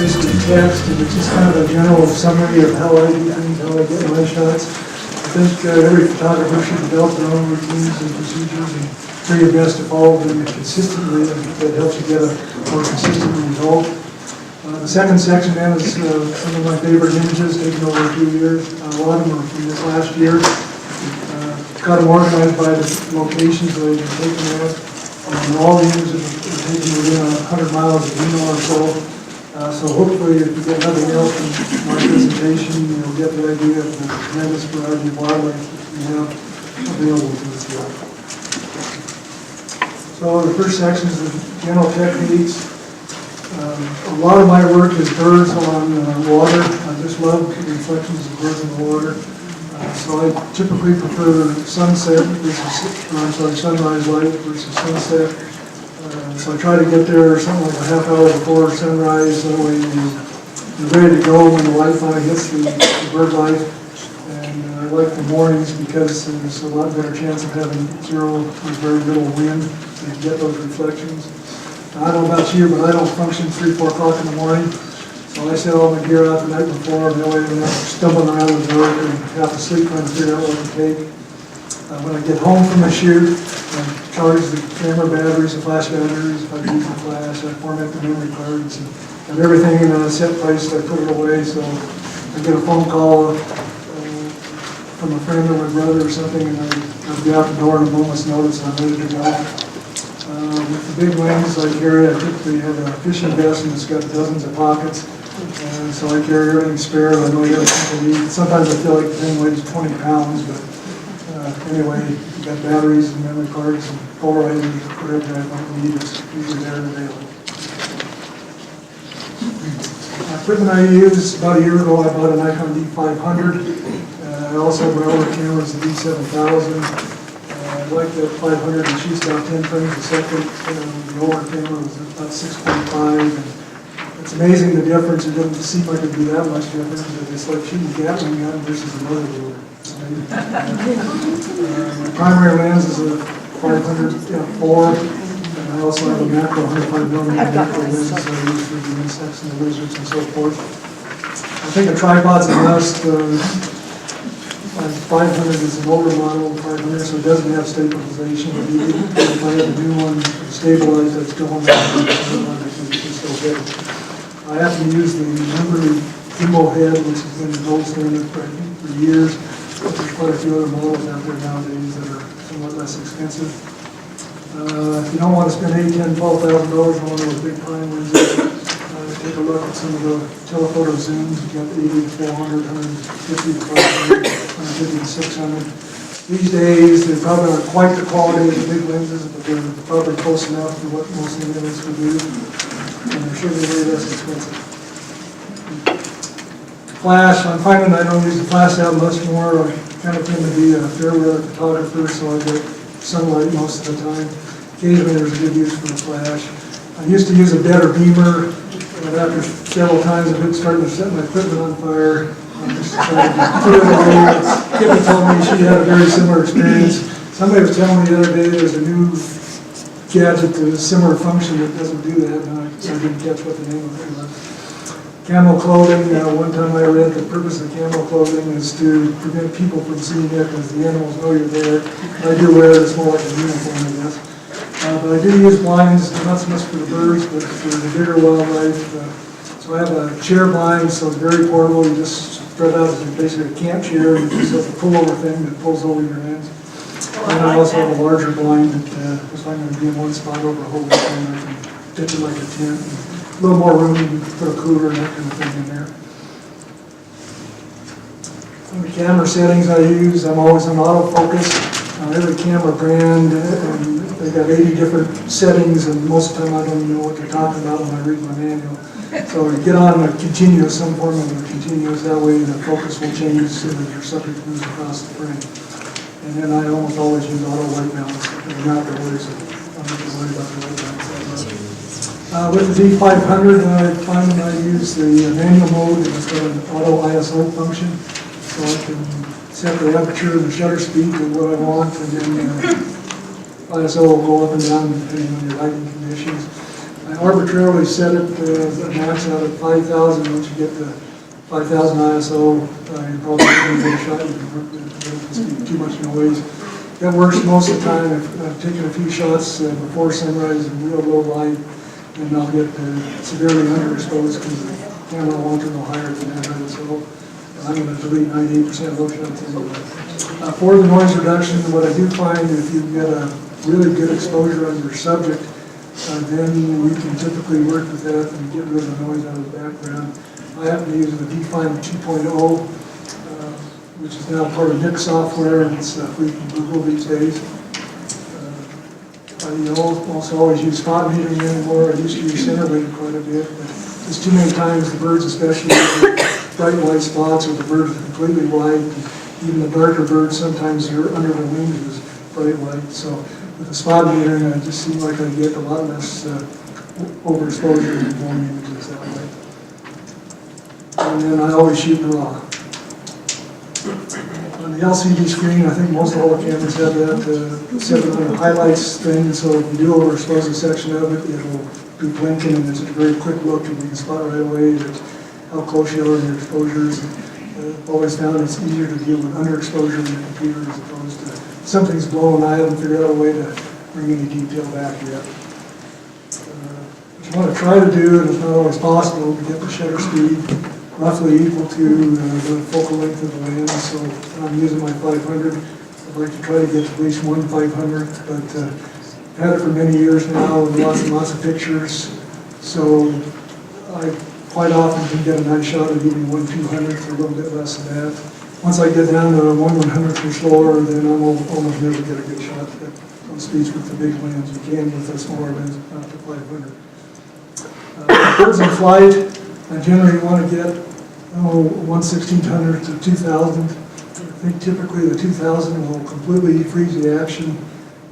basically text, and it's just kind of a general summary of how I do things, how I get my shots. I think every photographer should develop their own routines and procedures and do your best to follow them consistently, and that helps you get a more consistent result. The second section then is some of my favorite images taken over 2 years. A lot of them are from this last year. Got them organized by the locations that I've been taken at. And all the images are taken within 100 miles of Reno or so. So hopefully if you get nothing else from my presentation, you'll get the idea of the tremendous variety of wildlife that we have available to us here. So the first section is the general techniques. A lot of my work is birds on water. I just love the reflections of birds in the water. So I typically prefer sunset versus, sunrise light versus sunset. So I try to get there something like a half hour before sunrise. That way you're ready to go when the light finally hits the bird life. And I like the mornings because there's a lot better chance of having zero or very little wind to get those reflections. I don't know about you, but I don't function 3, 4 o'clock in the morning. So I set all my gear out the night before, and that way I'm not stumbling around in the dark and have to sleep trying to figure out what to take. When I get home from the shoot, I charge the camera batteries, the flash batteries. If I use the flash, I format the memory cards and have everything in a set place. I put it away, so I get a phone call from a friend or my brother or something, and I'll be out the door in a moment's notice, and I'm ready to go. With the big lens I carry, I typically have a fishing vest and it's got dozens of pockets. And so I carry everything spare. I know I got something to eat. Sometimes I feel like the thing weighs 20 pounds, but anyway, you got batteries and memory cards and Polaroid and whatever I might need is usually there and available. Equipment I use, about a year ago I bought a Nikon D500. I also have my older cameras, the D7000. I like the 500, and shoots about 10 frames a second. The older camera was about 6.5. And it's amazing the difference. It doesn't seem like it'd be that much difference, but it's like shooting a Gatling gun versus a motor loader. My primary lens is a 500 f4, and I also have a macro 105mm macro lens that I use for the insects and the lizards and so forth. I think a tripod's a must. 500 is an older model, 500, so it doesn't have stabilization. If I had a new one stabilized, I'd still want to it's still better. I happen to use the Limberly gimbal head, which has been the gold standard for years. There's quite a few other models out there nowadays that are somewhat less expensive. If you don't want to spend $8,000, $10,000, $12,000 on one of those big prime lenses, take a look at some of the telephoto zooms. You've got 80 to 400, 150 to 500, 150 to 600. These days, they probably aren't quite the quality of the big lenses, but they're probably close enough to what most lenses would do. And they're certainly way less expensive. Flash, I'm finding I don't use the flash that much more. I kind of tend to be a fair weather photographer, so I get sunlight most of the time. Occasionally there's a good use for the flash. I used to use a better beamer, but after several times of it starting to set my equipment on fire, I just decided to put it away. Kippa told me she had a very similar experience. Somebody was telling me the other day there's a new gadget with a similar function that doesn't do that, and I didn't catch what the name of it was. Camo clothing, one time I read the purpose of camo clothing is to prevent people from seeing it because the animals know you're there. I do wear it, it's more like a uniform, I guess. But I do use blinds, not so much for the birds, but for the bigger wildlife. So I have a chair blind, so it's very portable. You just spread out as basically a camp chair, and you just have a pull-over thing that pulls over your ends. And I also have a larger blind that if I'm going to be in one spot over a whole weekend, I can pitch it like a tent. A little more room, you can put a cooler and that kind of thing in there. On the camera settings I use, I'm always on autofocus. Every camera brand, and they've got 80 different settings, and most of the time I don't even know what they're talking about when I read my manual. So you get on a continuous, some form of a continuous, that way the focus will change so that your subject moves across the frame. And then I almost always use auto white balance. I'm not worried, so I'm not worried about the white balance. With the D500, I find that I use the manual mode, and it's got an auto ISO function, so I can set the aperture and the shutter speed to what I want, and then ISO will go up and down depending on your lighting conditions. I arbitrarily set it as a max out at 5,000. Once you get to 5,000 ISO, you're probably going to get a shot. You can just be too much noise. That works most of the time. I've taken a few shots before sunrise in real low light, and I'll get severely underexposed because the camera won't go higher than that ISO. I'm going to delete 98% of those shots anyway. For the noise reduction, what I do find, if you get a really good exposure on your subject, then you can typically work with that and get rid of the noise out of the background. I happen to use the D-Fine 2.0, which is now part of Nick software, and it's free from Google these days. I also always use spot metering anymore. I used to use center weighting quite a bit, but just too many times the birds, especially with bright white spots, or the birds are completely white. Even the darker birds, sometimes they're under the wings is bright white. So with the spot metering, I just seem like I get a lot less overexposure and more images that way. And then I always shoot in RAW. On the LCD screen, I think most all the cameras have that set on the highlights thing, so if you do overexpose a section of it, it'll be blinking, and it's a very quick look, and you can spot right away how close you are in your exposures. I've always found it's easier to deal with underexposure in the computer as opposed to something's blowing. I haven't figured out a way to bring any detail back yet. What you want to try to do, and it's not always possible, to get the shutter speed roughly equal to the focal length of the lens. So I'm using my 500. I'd like to try to get to at least one 500, but I've had it for many years now and lots and lots of pictures. So I quite often can get a nice shot of even 1/200 for a little bit less than that. Once I get down to 1/100th or slower, then I'm almost never get a good shot at those speeds with the big lens. You can with a smaller lens, up to 500. Birds in flight, I generally want to get 1/1600 to 2000. I think typically the 2000 will completely freeze the action.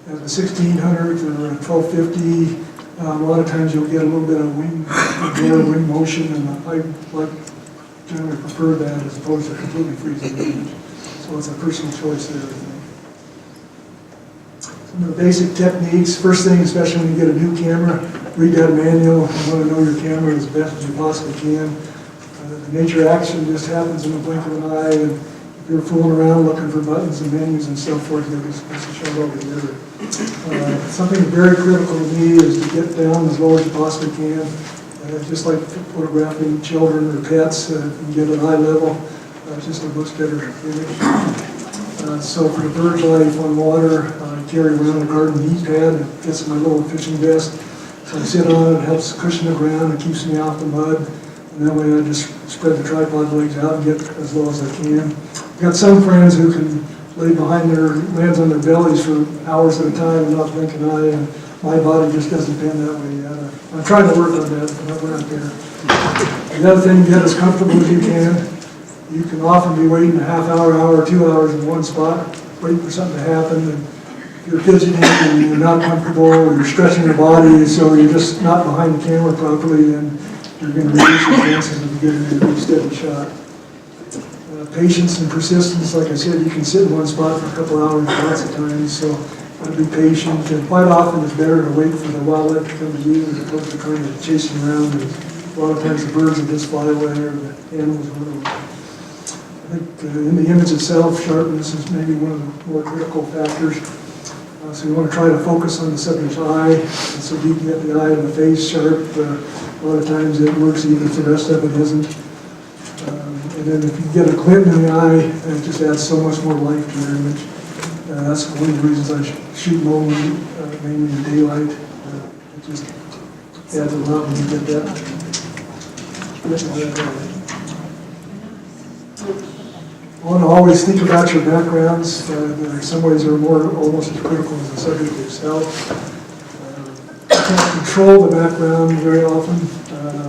At the 1600 or 1250, a lot of times you'll get a little bit of wing motion, and I generally prefer that as opposed to completely freezing the image. So it's a personal choice there, I think. Some of the basic techniques, first thing, especially when you get a new camera, read that manual. You want to know your camera as best as you possibly can. The nature action just happens in the blink of an eye, and if you're fooling around looking for buttons and menus and so forth, you'll be supposed to shut altogether. Something very critical to me is to get down as low as you possibly can. Just like photographing children or pets, you can get an eye level, it's just a much better image. So for the bird life on water, I carry around a garden heat pad. It fits in my little fishing vest. So I sit on it, it helps cushion the ground, it keeps me off the mud. And that way I just spread the tripod legs out and get as low as I can. I've got some friends who can lay behind their lands on their bellies for hours at a time and not blink an eye, and my body just doesn't bend that way yet. I'm trying to work on that, but we're not there. The other thing, get as comfortable as you can. You can often be waiting a half hour, 2 hours in one spot, waiting for something to happen. And if you're fidgeting and you're not comfortable, or you're stretching your body, so you're just not behind the camera properly, then you're going to reduce your chances of getting a good steady shot. Patience and persistence, like I said, you can sit in one spot for a couple hours lots of times, so be patient. And quite often it's better to wait for the wildlife to come to you as opposed to trying to chase them around. And a lot of times the birds will just fly away, or the animals will. I think in the image itself, sharpness is maybe one of the more critical factors. So you want to try to focus on the subject's eye, and so you can get the eye and the face sharp. A lot of times it works even if the rest of it isn't. And then if you get a glint in the eye, it just adds so much more life to your image. That's one of the reasons I shoot mainly in daylight. It just adds a lot when you get that. I want to always think about your backgrounds. There are some ways that are almost as critical as the subject itself. You can't control the background very often,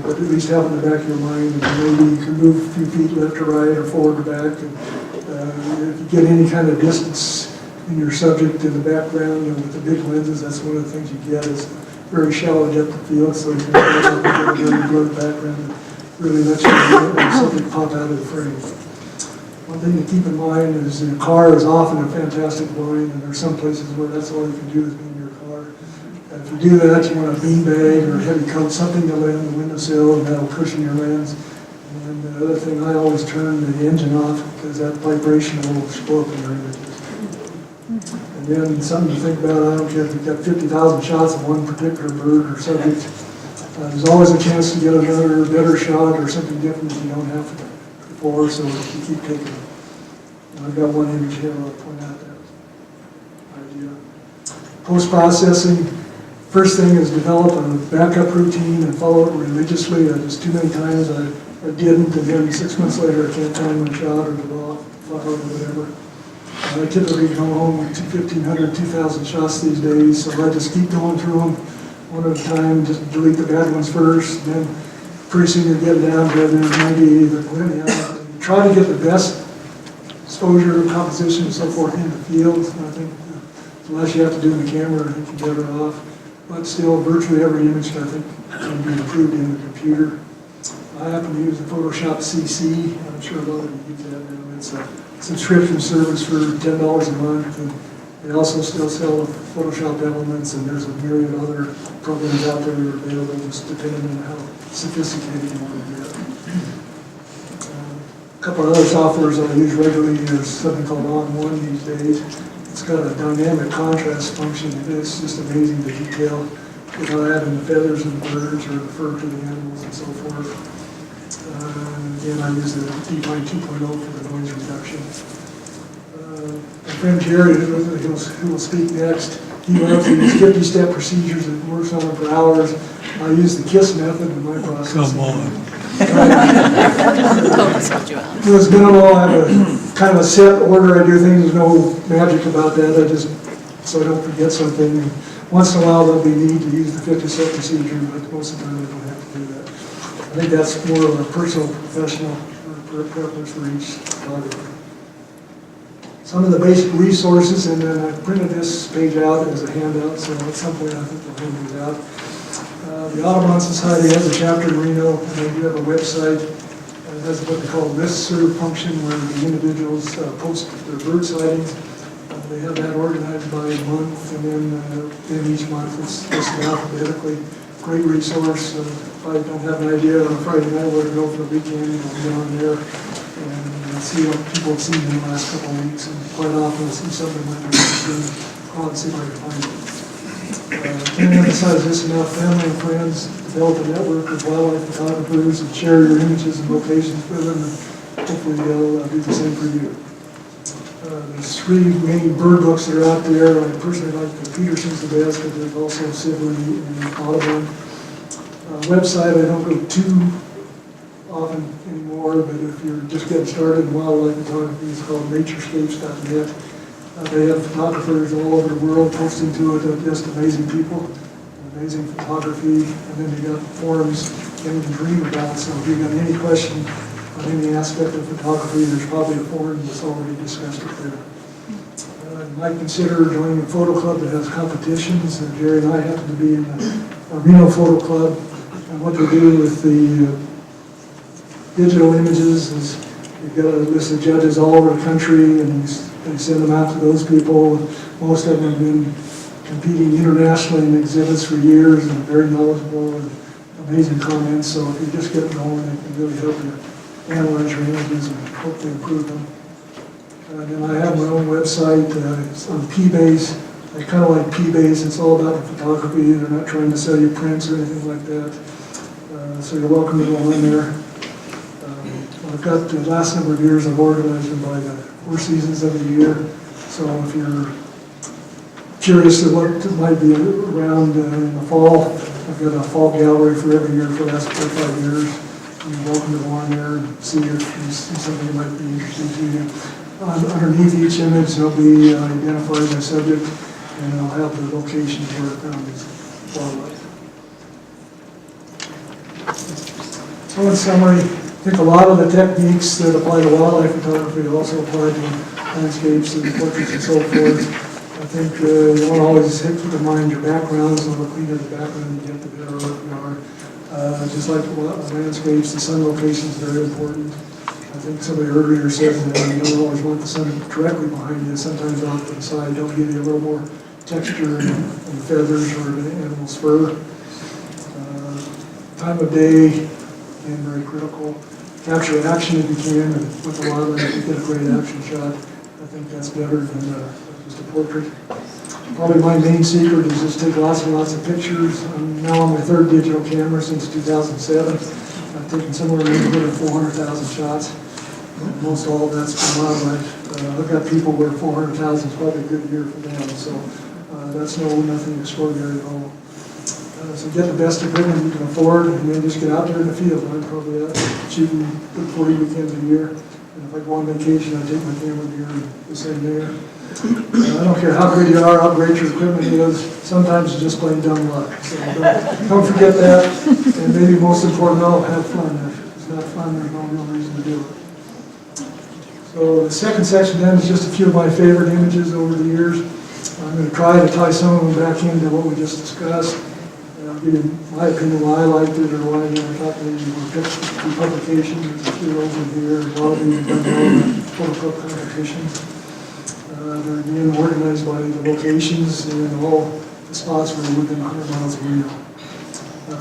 but at least have it in the back of your mind. And maybe you can move a few feet left or right or forward or back. And, if you get any kind of distance in your subject in the background, and with the big lenses, that's one of the things you get is very shallow depth of field, so you can get a very blurred background that really lets your subject pop out of the frame. One thing to keep in mind is the car is often a fantastic blind, and there are some places where that's all you can do is be in your car. If if you do that, you want a bean bag or a heavy coat, something to lay on the windowsill, and that'll cushion your lens. And the other thing, I always turn the engine off because that vibration will show up in your images. And then something to think about, I don't care if you've got 50,000 shots of one particular bird or subject, there's always a chance to get another better shot or something different that you don't have before, so you keep taking it. And I've got one image here I'll point out that idea. Post-processing, first thing is develop a backup routine and follow it religiously. Just too many times I didn't, and then 6 months later I can't find my shot or the file or whatever. I typically go home with 1,500, 2,000 shots these days, so I just keep going through them one at a time, just delete the bad ones first, then pretty soon you're getting down to 90, either plenty. Try to get the best exposure, composition, and so forth in the field. I think the less you have to do in the camera, I think you're better off. But still, virtually every image, I think, can be improved in the computer. I happen to use the Photoshop CC. I'm sure a lot of you use that now. It's a subscription service for $10 a month. And they also still sell Photoshop elements, and there's a myriad of other programs out there that are available, just depending on how sophisticated you want to get. A couple of other softwares I use regularly is something called On1 these days. It's got a dynamic contrast function. It's just amazing the detail without adding the feathers of the birds or the fur to the animals and so forth. Again, I use the Define 2.0 for the noise reduction. My friend Jerry, who will speak next, he loves these 50-step procedures and works on them for hours. I use the KISS method in my process. Come on. It was minimal. I have a kind of a set order I do things. There's no magic about that. I just, so I don't forget something. And once in a while there'll be need to use the 50-step procedure, but most of the time I don't have to do that. I think that's more of a personal, professional preference for each photographer. Some of the basic resources, and then I printed this page out as a handout, so at some point I think we'll hand these out. The Audubon Society has a chapter in Reno, and they do have a website. It has what they call a listserv function, where the individuals post their bird sightings. They have that organized by month, and then each month it's listed alphabetically. Great resource. If I don't have an idea on a Friday night where to go for the weekend, I'll get on there and see what people have seen in the last couple of weeks. And quite often I'll see something like that. Go out and see if I can find it. Can't emphasize this enough. Family and friends, develop a network of wildlife photographers and share your images and locations with them, and hopefully they'll do the same for you. There's 3 main bird books that are out there. I personally like the Peterson's the best, but there's also Sibley and Audubon. Website I don't go too often anymore, but if you're just getting started in wildlife photography, it's called naturescapes.net. They have photographers all over the world posting to it, just amazing people, amazing photography, and then you got forums you can dream about. So if you've got any question on any aspect of photography, there's probably a forum that's already discussed it there. You might consider joining a photo club that has competitions. Jerry and I happen to be in a Reno Photo Club, and what they do with the digital images is you've got a list of judges all over the country, and they send them out to those people. Most of them have been competing internationally in exhibits for years and very knowledgeable and amazing comments. So if you just get going, they can really help you analyze your images and hopefully improve them. And then I have my own website. It's on P-Base. I kind of like P-Base. It's all about the photography. They're not trying to sell you prints or anything like that. So you're welcome to go on there. I've got the last number of years I've organized them by the 4 seasons of the year. So if you're curious to what might be around in the fall, I've got a fall gallery for every year for the last 4 or 5 years. You're welcome to go on there and see if you see something that might be interesting to you. Underneath each image there'll be identified by subject, and I'll have the locations where it found is wildlife. So in summary, I think a lot of the techniques that apply to wildlife photography also apply to landscapes and portraits and so forth. I think you don't always hit with in mind your backgrounds, and the cleaner the background you get, the better off you are. Just like landscapes, the sun location is very important. I think somebody earlier said that you don't always want the sun directly behind you. Sometimes off to the side, don't give you a little more texture and feathers or the animal's fur. Time of day, again, very critical. Capture action if you can, and with the wildlife, you get a great action shot. I think that's better than just a portrait. Probably my main secret is just take lots and lots of pictures. I'm now on my third digital camera since 2007. I've taken somewhere in the neighborhood of 400,000 shots. Most all of that's from wildlife. I've got people where 400,000 is probably a good year for them, so that's nothing extraordinary at all. So get the best equipment you can afford, and then just get out there in the field. I'm probably out shooting 40 weekends a year. And if I go on vacation, I take my camera gear and the same there. I don't care how good you are, how great your equipment is, sometimes it's just plain dumb luck. So don't forget that, and maybe most important, have fun. If it's not fun, there's no real reason to do it. So the second section then is just a few of my favorite images over the years. I'm going to try to tie some of them back into what we just discussed. I'll give you my opinion why I liked it or why I never thought they were picked for publication. There's a few over here, a lot of them have done photo competitions. They're being organized by the locations and all the spots were within 100 miles of Reno.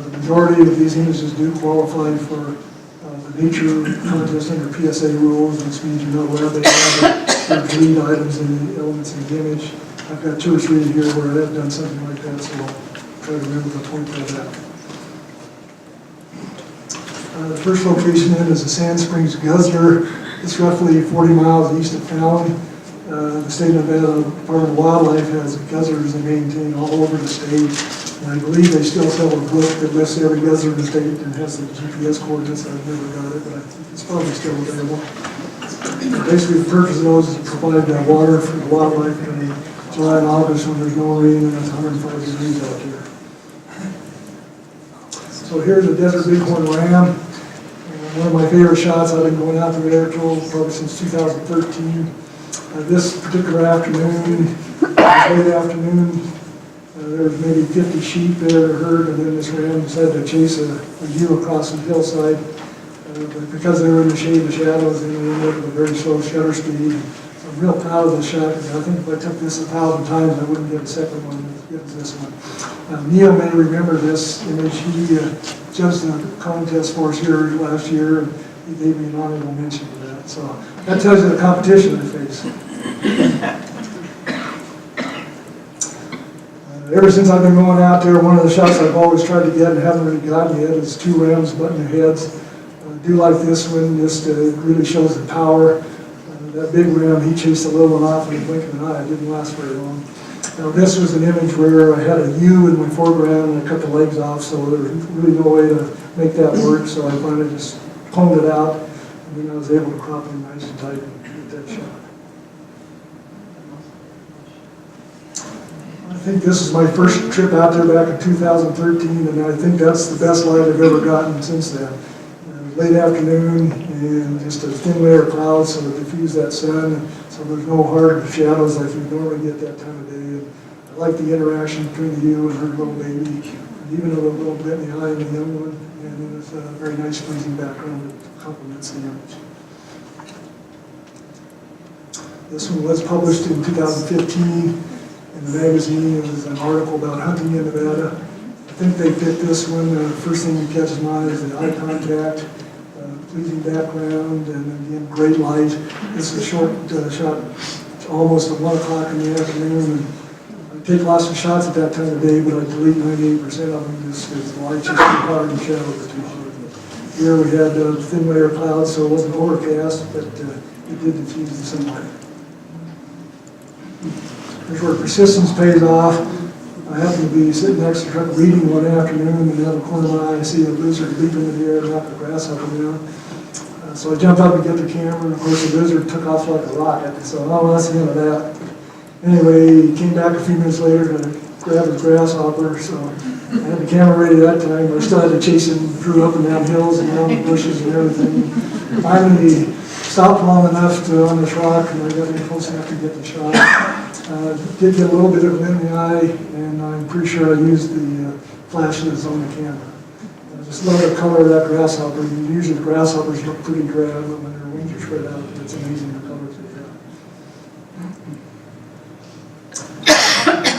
The majority of these images do qualify for the nature contest under PSA rules, which means you're not allowed to have the lead items in the elements in the image. I've got 2 or 3 here where I have done something like that, so I'll try to remember the point of that. The first location then is the Sand Springs Guzzler. It's roughly 40 miles east of Fallon. The state of Nevada Department of Wildlife has guzzlers they maintain all over the state. And I believe they still sell a book that lists every guzzler in the state and has the GPS coordinates. I've never got it, but I think it's probably still available. Basically, the purpose of those is to provide water for the wildlife in July and August when there's no rain and it's 105 degrees out here. So here's a desert bighorn ram. One of my favorite shots. I've been going out to the air tool probably since 2013. This particular afternoon, late afternoon, there was maybe 50 sheep there, a herd, and then this ram decided to chase a ewe across the hillside. But because they were in the shade, the shadows, they ended up with a very slow shutter speed. So I'm real proud of this shot. I think if I took this 1,000 times, I wouldn't get a second one as good as this one. Neil may remember this image. He judged the contest for us here last year, and he gave me an honorable mention for that. So that tells you the competition they face. Ever since I've been going out there, one of the shots I've always tried to get and haven't really gotten yet is 2 rams butting their heads. I do like this one, just really shows the power. That big ram, he chased a little one off in the blink of an eye. It didn't last very long. Now this was an image where I had a ewe in my foreground and I cut the legs off, so there was really no way to make that work, so I finally just honed it out, and then I was able to crop it nice and tight and get that shot. I think this is my first trip out there back in 2013, and I think that's the best light I've ever gotten since then. Late afternoon, and just a thin layer of clouds so to diffuse that sun, so there's no hard shadows like you normally get that time of day. And I like the interaction between the ewe and her little baby, and even a little bit in the eye of the young one, and then it's a very nice pleasing background that complements the image. This one was published in 2015 in the magazine. It was an article about hunting in Nevada. I think they picked this one. The first thing that catches my eye is the eye contact, pleasing background, and again, great light. This is a short shot, almost at 1 o'clock in the afternoon. And I take lots of shots at that time of day, but I delete 98% of them just because the light's just too hard and shadows are too hard. Here we had a thin layer of clouds, so it wasn't overcast, but it did diffuse the sunlight. Here's where persistence pays off. I happened to be sitting next to a truck reading one afternoon, and out of the corner of my eye, I see a lizard leap into the air and knock a grasshopper down. So I jumped up and get the camera, and of course the lizard took off like a rocket. So, oh, that's the end of that. Anyway, he came back a few minutes later to grab his grasshopper, so I had the camera ready that time, but I still had to chase him through up and down hills and down the bushes and everything. Finally, he stopped long enough on this rock, and I got in close enough to get the shot. Did get a little bit of it in the eye, and I'm pretty sure I used the flash that's on the camera. I just love the color of that grasshopper. Usually grasshoppers look pretty drab, but when their wings are spread out, it's amazing the colors they have.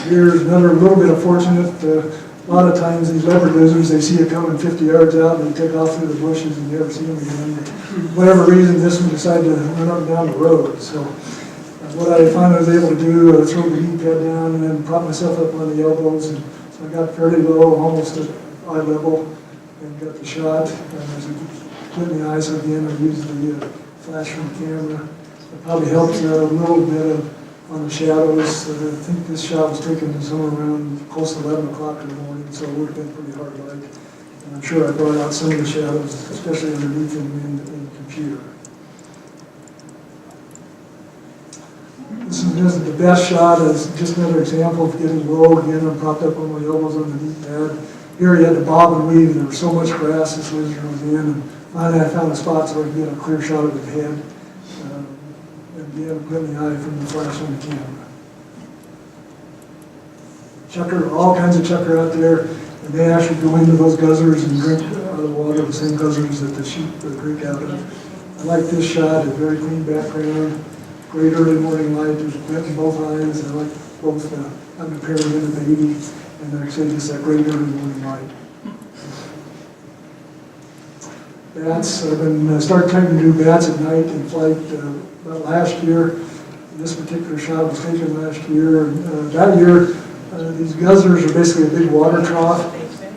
Here's another little bit of fortunate. A lot of times these leopard lizards, they see you coming 50 yards out and they take off through the bushes and you never see them again. For whatever reason, this one decided to run up and down the road. So what I finally was able to do, throw the heat pad down and then prop myself up on the elbows. And so I got fairly low, almost at eye level, and got the shot. There's a glint in the eye, so again, I used the flash from the camera. It probably helped a little bit on the shadows. I think this shot was taken somewhere around close to 11 o'clock in the morning, so it would have been pretty hard light. And I'm sure I brought out some of the shadows, especially underneath in the computer. This isn't the best shot. It's just another example of getting low. Again, I'm propped up on my elbows on the heat pad. Here you had to bob and weave, and there was so much grass this lizard was in. And finally I found a spot so I could get a clear shot of his head. Glint in the eye from the flash on the camera. Chucker, all kinds of chucker out there, and they actually go into those guzzlers and drink out of the water, the same guzzlers that the sheep drink out of. I like this shot, a very clean background, great early morning light, there's a glint in both eyes, and I like both, I'm comparing it to the baby, and like I say, just that great early morning light. Bats, I've been started trying to do bats at night in flight about last year. This particular shot was taken last year. That year, these guzzlers are basically a big water trough,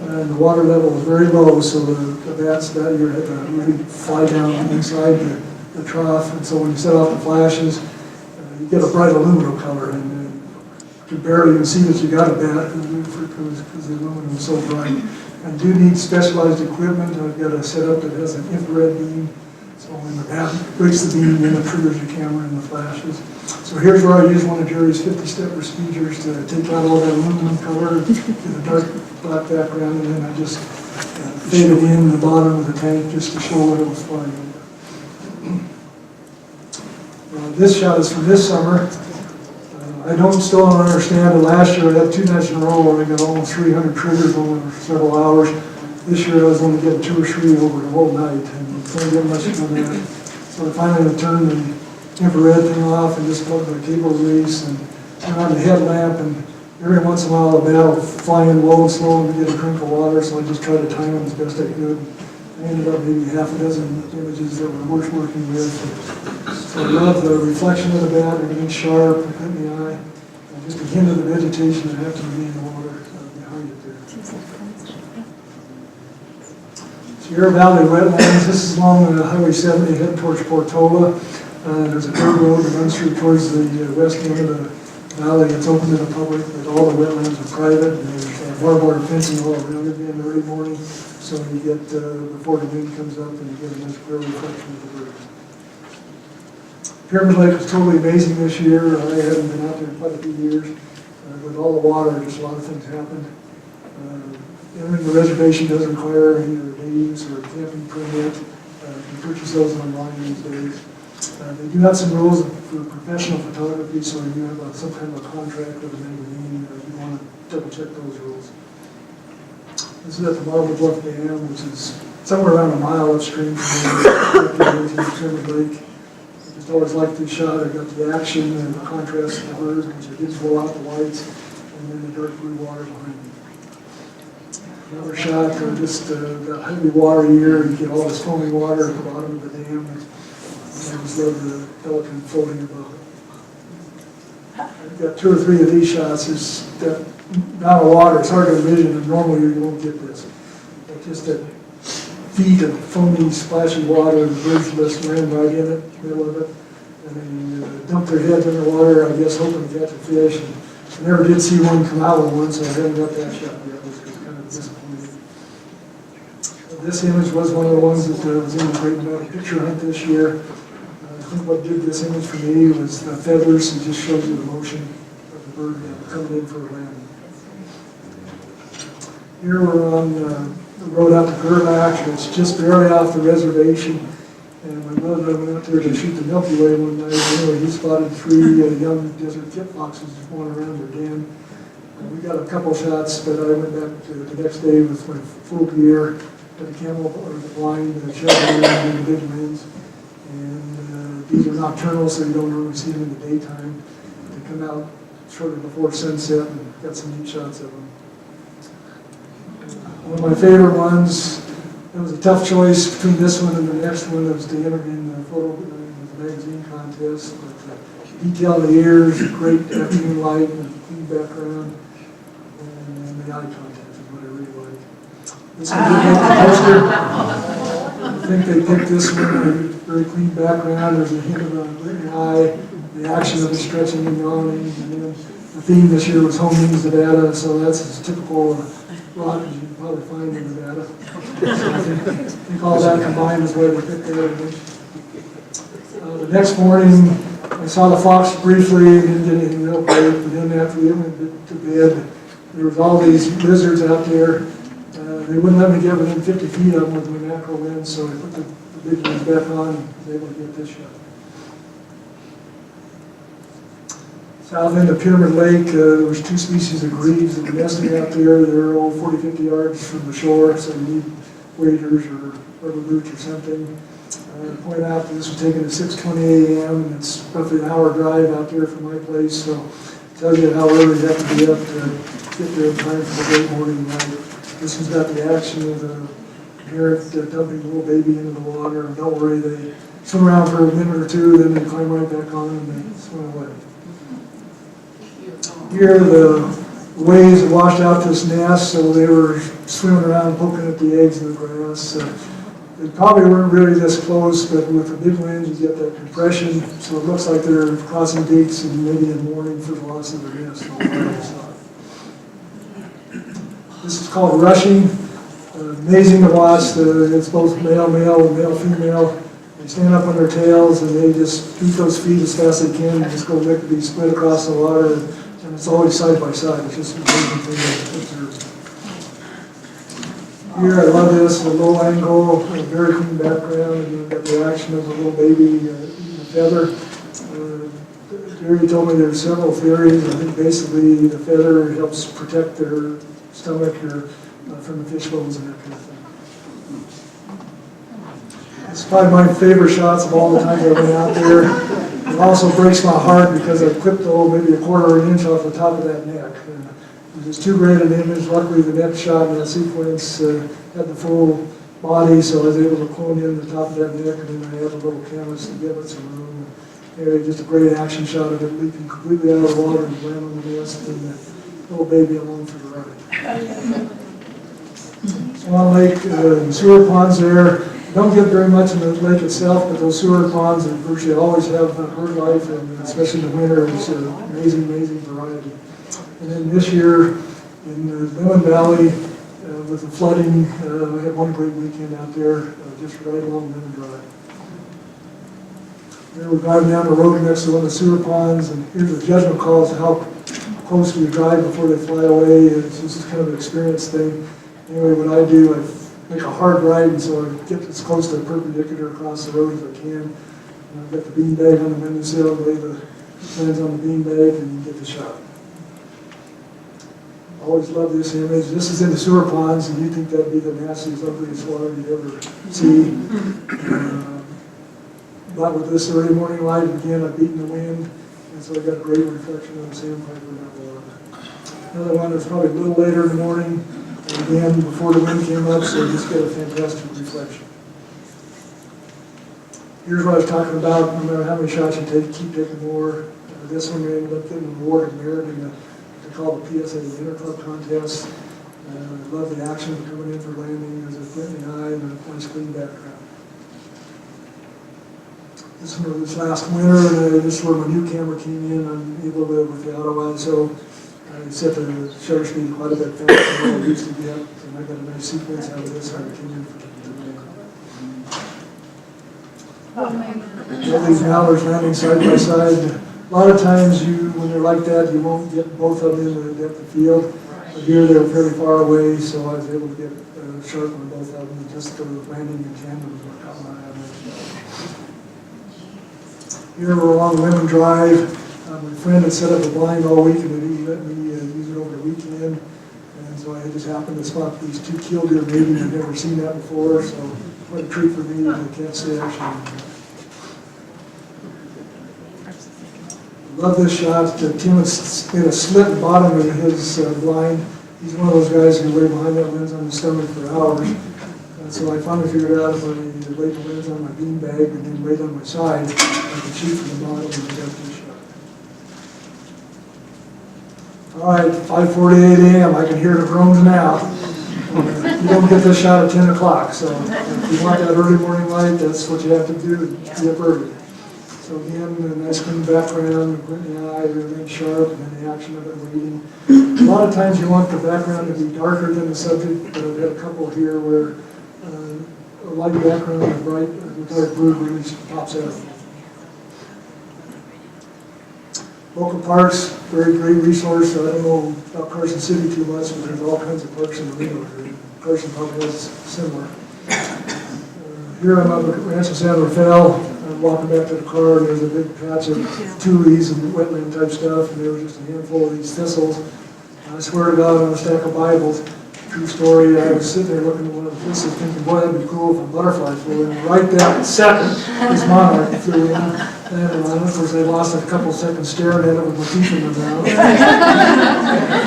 and the water level was very low, so the bats that year had to really fly down inside the trough, and so when you set off the flashes, you get a bright aluminum color, and you can barely even see that you got a bat because the aluminum is so bright. I do need specialized equipment. I've got a setup that has an infrared beam. So when the bat breaks the beam, then it triggers the camera and the flashes. So here's where I use one of Jerry's 50-step procedures to take out all that aluminum color, get a dark black background, and then I just fade it in the bottom of the tank just to show what it was flying over. This shot is from this summer. I still don't understand it. Last year I had 2 nights in a row where I got almost 300 triggers over several hours. This year I was only getting 2 or 3 over the whole night, and couldn't get much from that. So I finally turned the infrared thing off and just plugged the cable release and turned on the headlamp, and every once in a while a bat will fly in low and slow and get a drink of water, so I just tried to time it as best I could. I ended up maybe half a dozen images that were worth working with. So I love the reflection of the bat, everything's sharp, it hit the eye, and just a hint of the vegetation that happened to be in the water behind it there. Sierra Valley wetlands, this is along Highway 70 heading towards Portola. There's a dirt road that runs through towards the west end of the valley. It's open to the public, but all the wetlands are private. And there's barbed wire fencing all around it in the early morning, so you get, before the wind comes up, and you get a nice clear reflection of the bird. Pyramid Lake was totally amazing this year. I hadn't been out there in quite a few years. With all the water, just a lot of things happened. Entering the reservation doesn't require either a day use or a camping permit. You can purchase those online these days. They do have some rules for professional photography, so you have some kind of a contract with a magazine. You want to double check those rules. This is at the Marble Bluff Dam, which is somewhere around a mile upstream from the Pyramid Lake. I just always liked this shot. I got the action and the contrast of the birds, which I did blow out the lights, and then the dark blue water behind me. Another shot, just got heavy water here. You get all this foaming water at the bottom of the dam. I just love the pelican floating above it. I've got 2 or 3 of these shots. It's that amount of water, it's hard to envision, and normally you won't get this. But just that feet of foamy, splashy water, and the birds just ran right in it, middle of it. And they dump their heads in the water, I guess, hoping to catch a fish. And I never did see one come out with one, so I haven't got that shot yet. It was kind of disappointing. This image was one of the ones that was in the Great Metal Picture Hunt this year. I think what did this image for me was the feathers. It just shows you the motion of the bird coming in for a landing. Here we're on the road out to Gerlach. It's just barely off the reservation. And my brother went out there to shoot the Milky Way one night. Anyway, he spotted 3 young desert kit foxes going around their den. We got a couple shots, but I went back the next day with my full gear, had the camel or the blind, the shelter and the big lens. And these are nocturnal, so you don't normally see them in the daytime. They come out shortly before sunset and got some neat shots of them. One of my favorite ones, it was a tough choice between this one and the next one. That was to enter in the photo in the magazine contest. But detail the ears, great afternoon light, and clean background, and the eye contact is what I really like. This one did make the poster. I think they picked this one. A very clean background. There's a hint of an eye, the action of the stretching and yawning, and then the theme this year was home means Nevada, so that's as typical rock as you can probably find in Nevada. So I think all that combined is why they picked that image. The next morning, I saw the fox briefly, didn't get anything real great, but then after we went to bed, there was all these lizards out there. They wouldn't let me get within 50 feet of them with my macro lens, so I put the big ones back on and was able to get this shot. South end of Pyramid Lake, there was 2 species of grebes that were nesting out there. They're all 40, 50 yards from the shore, so you need waders or rubber boots or something. I point out that this was taken at 6:20 a.m. and it's roughly an hour drive out there from my place, so it tells you how early you have to be up to get there in time for the great morning light. This one's got the action of the parent dumping the little baby into the water, and don't worry, they swim around for a minute or two, then they climb right back on and they swim away. Here the waves had washed out this nest, so they were swimming around poking at the eggs in the grass. They probably weren't really this close, but with the big winds you get that compression, so it looks like they're crossing beaks and maybe in mourning for the loss of their nest. This is called rushing. Amazing to watch. It's both male and male female. They stand up on their tails and they just beat those feet as fast as they can and just go lickety split across the water. And it's always side by side. It's just an amazing thing to observe. Here, I love this, a low angle, a very clean background, and you've got the action of a little baby eating a feather. Gary told me there's several theories. I think basically the feather helps protect their stomach or from the fish bones and that kind of thing. It's probably my favorite shots of all the times I've been out there. It also breaks my heart because I clipped maybe a quarter of an inch off the top of that neck. It was too great an image. Luckily, the next shot in that sequence had the full body, so I was able to clone in the top of that neck, and then I had a little canvas to give it some room. Anyway, just a great action shot of it leaping completely out of the water and landing on the nest, and the little baby along for the ride. Swan Lake, sewer ponds there. Don't get very much in the lake itself, but those sewer ponds that virtually always have bird life, and especially in the winter, it's an amazing, amazing variety. And then this year in the Lemon Valley, with the flooding, I had one great weekend out there, just right along Lemon Drive. Here we're driving down the road next to one of the sewer ponds, and here's the judgment call as to how close we drive before they fly away. It's just kind of an experience thing. Anyway, what I do, I make a hard right, and so I get as close to the perpendicular across the road as I can. And I've got the bean bag on the windowsill, lay the lens on the bean bag, and get the shot. Always love this image. This is in the sewer ponds, and you think that'd be the nastiest, ugliest water you'd ever see. But with this early morning light, again, I've beaten the wind, and so I got a great reflection of the sandpiper in that water. Another one that's probably a little later in the morning, and again, before the wind came up, so you just get a fantastic reflection. Here's what I was talking about. No matter how many shots you take, keep taking more. This one, we ended up getting an award of merit in the called the PSA Winter Club contest. I love the action of coming in for landing. There's a friendly eye and a nice clean background. This one was this last winter. This is where my new camera came in. I'm able to, with the auto ISO, I set the shutter speed quite a bit faster than I used to get, and I got a nice sequence out of this when I came in for the all these mallards landing side by side. A lot of times when they're like that, you won't get both of them in the depth of field. But here they're fairly far away, so I was able to get sharp on both of them. Just the landing in tandem is what caught my eye. Here we're along Lemon Drive. My friend had set up a blind all week, and he let me use it over the weekend. And so I just happened to spot these 2 killdeer mating. I've never seen that before, so what a treat for me to catch the action. Love this shot. Tim has made a slit bottom of his blind. He's one of those guys who lay behind that lens on his stomach for hours. And so I finally figured out if I laid the lens on my bean bag and then laid on my side, I could shoot from the bottom and I got this shot. All right, 5:48 a.m. I can hear the drones now. You don't get this shot at 10 o'clock, so if you want that early morning light, that's what you have to do, be up early. So again, a nice clean background, the eye, everything sharp, and then the action of it reading. A lot of times you want the background to be darker than the subject, but I've had a couple here where a light background and bright, dark blue really pops out. Local parks, very great resource. I don't know about Carson City too much, but there's all kinds of parks in the neighborhood. Carson probably has similar. Here I'm up at Rancho San Rafael. I'm walking back to the car, and there's a big patch of tules and wetland type stuff, and there was just a handful of these thistles. I swear to God, on a stack of Bibles, true story, I was sitting there looking at one of the thistles thinking, boy, that'd be cool if a butterfly flew in. Right that second, this monarch flew in. And of course, I lost a couple seconds staring at it with my teeth in my mouth.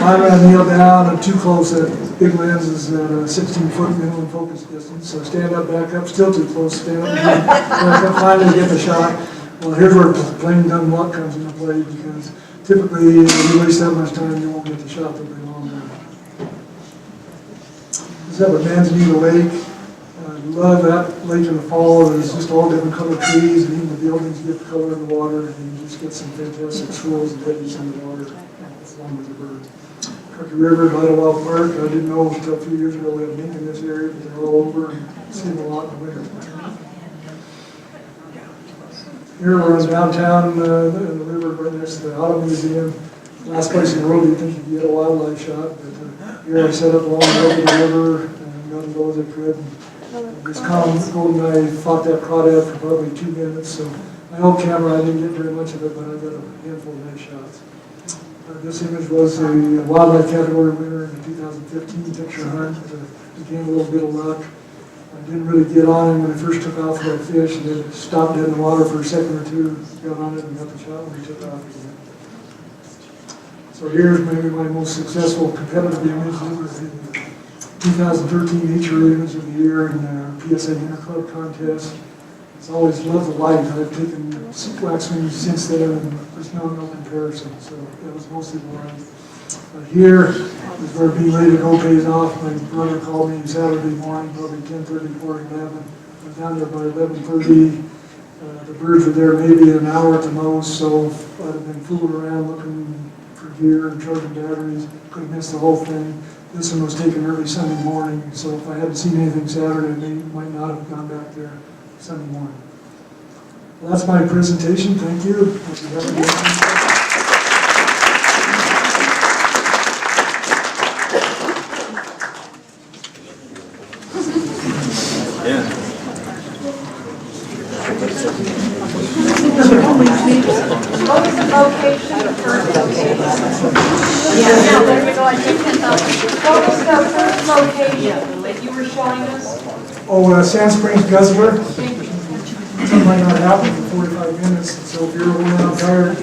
Finally, I kneel down. I'm too close. That big lens is at a 16-foot minimum focus distance. So stand up, back up, still too close. Stand up, again. I finally get the shot. Well, here's where plain dumb luck comes into play, because typically, if you waste that much time, you won't get the shot that they long term. This is up at Manzanita Lake. I love that lake in the fall. There's just all different colored trees, and even the buildings get the color of the water, and you just get some fantastic swirls and eddies in the water, along with the bird. Turkey River, Idlewild Park. I didn't know until a few years ago we had mink in this area, but they're all over and see them a lot in the winter. Here we're in downtown in the river right next to the Auto Museum. Last place in the world you'd think you'd get a wildlife shot, but here I set up along the river and got as low as I could. This golden eye fought that crawdad for probably 2 minutes, so my old camera, I didn't get very much of it, but I got a handful of nice shots. This image was a wildlife category winner in the 2015 picture hunt. Again, a little bit of luck. I didn't really get on him when I first took off for that fish, and then it stopped dead in the water for a second or two, got on it and got the shot when he took off again. So here's maybe my most successful competitive image. It was the 2013 Nature Image of the Year in the PSA Interclub contest. It's always loved the light. I've taken wax swings since then, and there's no comparison. So that was mostly the light. Here is where being ready to go pays off. My brother called me Saturday morning, probably 10:30 before 11. I was down there by 11:30. The birds were there maybe an hour at the most, so I'd have been fooling around looking for gear and charging batteries. Could have missed the whole thing. This one was taken early Sunday morning, so if I hadn't seen anything Saturday, I might not have gone back there Sunday morning. Well, that's my presentation. Thank you. Hope you have a good one. What was the location, the first location? Yeah, now there we go, I take 10,000. What was the first location that you were showing us? Oh, Sand Springs Guzzler. Something might not happen for 45 minutes, so if you're worn out tired,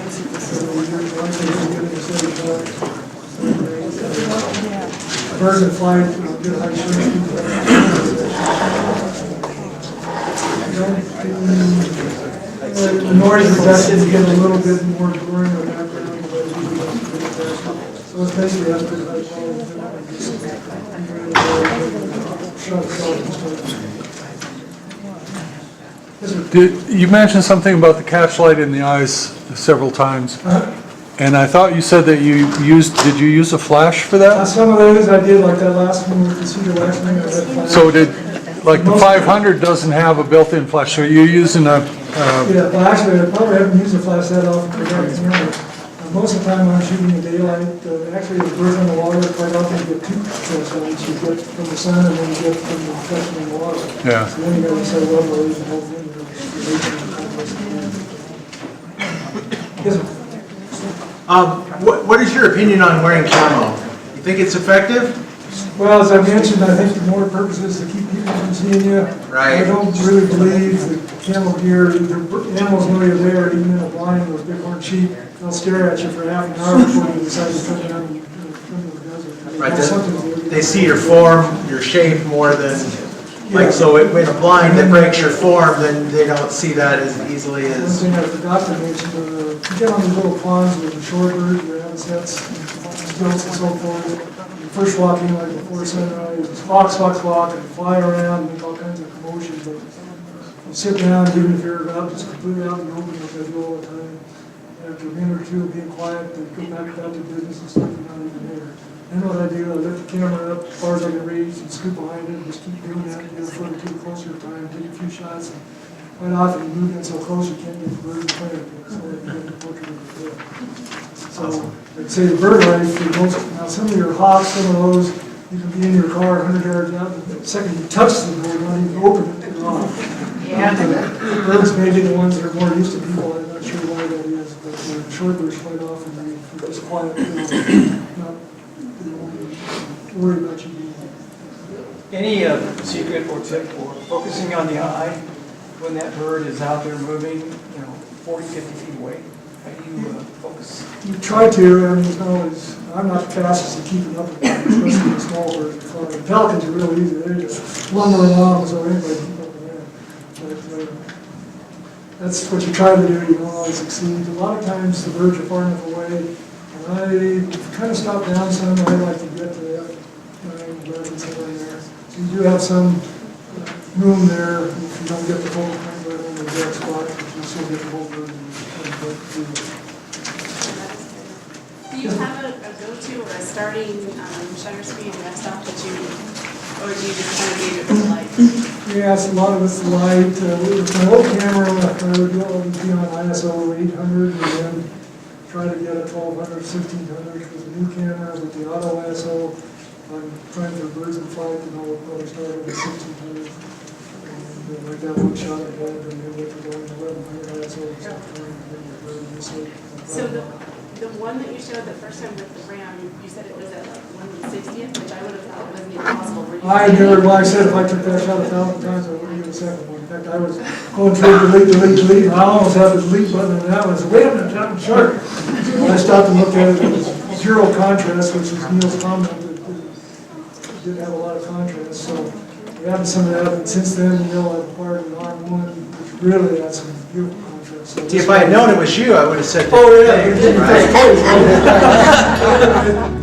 birds in flight, good high the noise reduction is getting a little bit more blurring in the background, but so it's basically as good as You mentioned something about the catch light in the eyes several times, and I thought you said that did you use a flash for that? Some of those I did, like that last one with the cedar waxing. I had flash. So like the 500 doesn't have a built-in flash, so you're using a... Yeah, well actually I probably haven't used a flash that often for dark camera. Most of the time when I'm shooting in daylight, actually the birds on the water, quite often you get two flash lights. You get from the sun and then you get from the reflection in the water. Yeah. So then you got to set it up or the whole thing. Yes, sir. What is your opinion on wearing camo? You think it's effective? Well, as I mentioned, I think the more purpose is to keep people from seeing you. Right. I don't really believe that camo gear, the animals know you're there, even in a blind with bighorn sheep, they'll stare at you for half an hour before you decide to come down and come to the desert. Right, That's something to do. they see your form, your shape more than, like, so when a blind that breaks your form, then they don't see that as easily One as, thing I forgot to mention, you get on these little ponds with the shorebirds, your habitats, stilts and so forth. You first walk in like before sunrise, it's fox, and fly around, and make all kinds of commotion, but you sit down, even if you're out, just completely out in the open, like I do all the time. After a minute or two of being quiet, they go back about their business and stuff, you're not even there. Then what I do, I lift the camera up as far as I can reach and scoop behind it, and just keep doing that, get a foot or two closer at a time, take a few shots, and quite often you move in so close you can't get the bird in front of you, so you get the portrait of the bird. So, like say the bird life, now some of your hawks, some of those, you can be in your car 100 yards out, the second you touch the bird, not even open it, they're off. Yeah. The birds may be the ones that are more used to people, I'm not sure why that is, but shorebirds quite often, they're just quiet, not worry about you being Any secret or tip for focusing on the eye when that bird is out there moving, 40, 50 feet away? How do you focus? You try to, I mean, it's not always, I'm not the fastest at keeping up with them, especially the small birds. The pelicans are real easy, they just lumber along, so anybody can keep up with them. But that's what you try to do, you don't always succeed. A lot of times the birds are far enough away, and I kind of stop down some, I like to get to that, birds somewhere in there. So you do have some room there, if you don't get the whole thing right on the exact spot, but you still get the whole bird. Do you have a go-to or a starting shutter speed and f-stop that you, or do you just kind of gauge it from light? Yes, a lot of it's light. With my old camera, I would be on ISO 800 and then try to get a 1200, 1600 with the new camera. With the auto ISO, I'm trying for birds in flight, and I'll probably start at 1600. And like that one shot I had, and then with the 1100 ISO, So the one that you showed the first time with the RAM, you said it was at like 1/60th, which I would have thought wasn't even possible. Were you well, I said if I took that shot 1,000 times, I wouldn't get a second one. In fact, I was going through delete, and I almost had the delete button, and that was, wait a minute, that was sharp. When I stopped and looked at it, it was zero contrast, which is Neil's comment, it did have a lot of contrast, so we added some of that, and since then, Neil had acquired an R1, which really had some beautiful contrast. So if I had known it was you, I would have said. Oh, yeah. Right.